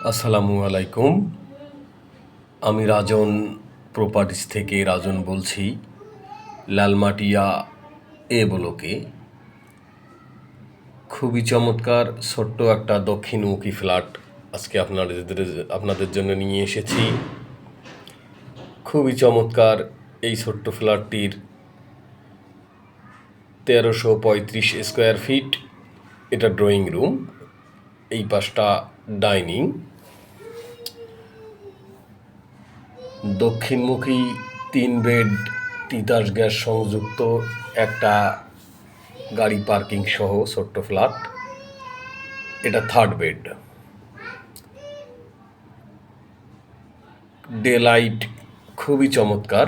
আসসালামু আলাইকুম। আমি রাজন প্রপার্টিস থেকে রাজন বলছি, লালমাটিয়া এ ব্লকে। খুবই চমৎকার ছোট্ট একটা দক্ষিণমুখী ফ্ল্যাট আজকে আপনাদের জন্য নিয়ে এসেছি। খুবই চমৎকার এই ছোট্ট ফ্ল্যাটটির 1335 স্কোয়ার ফিট। এটা ড্রয়িং রুম, এই পাশটা ডাইনিং। দক্ষিণমুখী 3 বেড তিতাস গ্যাস সংযুক্ত একটা গাড়ি পার্কিং সহ ছোট্ট ফ্ল্যাট। এটা 3rd বেড। ডে লাইট খুবই চমৎকার।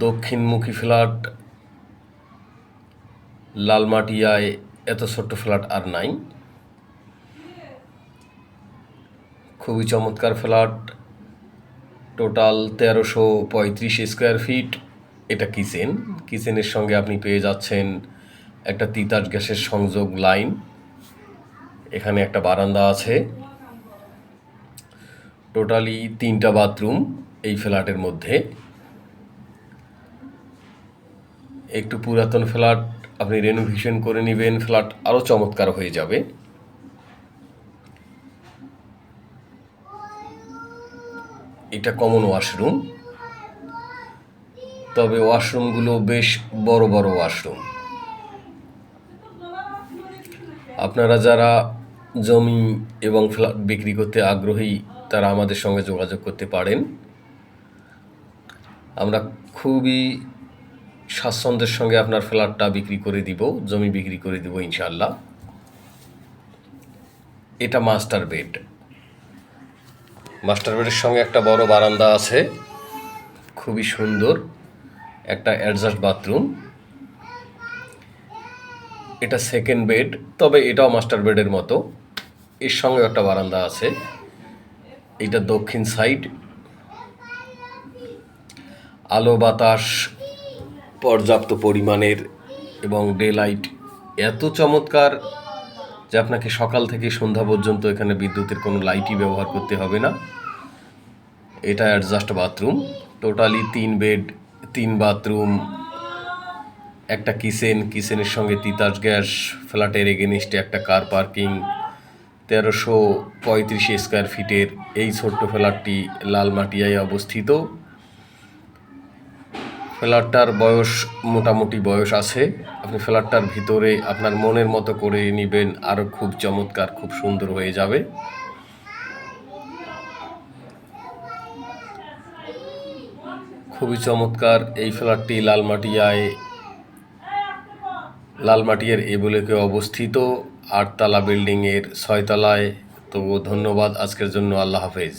দক্ষিণমুখী ফ্ল্যাট লালমাটিয়ায় এত ছোট্ট ফ্ল্যাট আর নাই। খুবই চমৎকার ফ্ল্যাট। Total 1335 square feet. এটা কিচেনের সঙ্গে আপনি পেয়ে যাচ্ছেন একটা তিতাস গ্যাসের সংযোগ লাইন। এখানে একটা বারান্দা আছে। টোটালি 3টা বাথরুম এই ফ্ল্যাটের মধ্যে। একটু পুরাতন ফ্ল্যাট, আপনি রেনোভেশন করে নেবেন, ফ্ল্যাট আরও চমৎকার হয়ে যাবে। এটা কমন ওয়াশরুম, তবে ওয়াশরুমগুলো বেশ বড় বড় ওয়াশরুম। আপনারা যারা জমি এবং ফ্ল্যাট বিক্রি করতে আগ্রহী তারা আমাদের সঙ্গে যোগাযোগ করতে পারেন। আমরা খুবই স্বাচ্ছন্দ্যের সঙ্গে আপনার ফ্ল্যাটটা বিক্রি করে দিব, জমি বিক্রি করে দিব ইনশাআল্লাহ। এটা মাস্টার বেড। মাস্টার বেডের সঙ্গে একটা বড় বারান্দা আছে, খুবই সুন্দর একটা অ্যাডজাস্ট বাথরুম। এটা 2nd বেড, তবে এটাও মাস্টার বেডের মতো। এর সঙ্গে একটা বারান্দা আছে। এটা দক্ষিণ সাইড। আলো বাতাস পর্যাপ্ত পরিমাণের এবং ডে লাইট এত চমৎকার যে আপনাকে সকাল থেকে সন্ধ্যা পর্যন্ত এখানে বিদ্যুতের কোনো লাইটই ব্যবহার করতে হবে না। এটা adjust bathroom. Totally 3 bed 3 bathroom, একটা কিচেনের সঙ্গে তিতাস গ্যাস। ফ্ল্যাটের এগেনিস্টে একটা কার পার্কিং। 1335 স্কোয়ার ফিটের এই ছোট্ট ফ্ল্যাটটি লালমাটিয়ায় অবস্থিত। ফ্ল্যাটটার মোটামুটি বয়স আছে। আপনি ফ্ল্যাটটার ভিতরে আপনার মনের মতো করে নেবেন, আরও খুব চমৎকার, খুব সুন্দর হয়ে যাবে। খুবই চমৎকার এই ফ্ল্যাটটি লালমাটিয়ার এ ব্লকে অবস্থিত, 8 তলা বিল্ডিংয়ের 6 তলায়। তো ধন্যবাদ আজকের জন্য। আল্লাহ হাফেজ।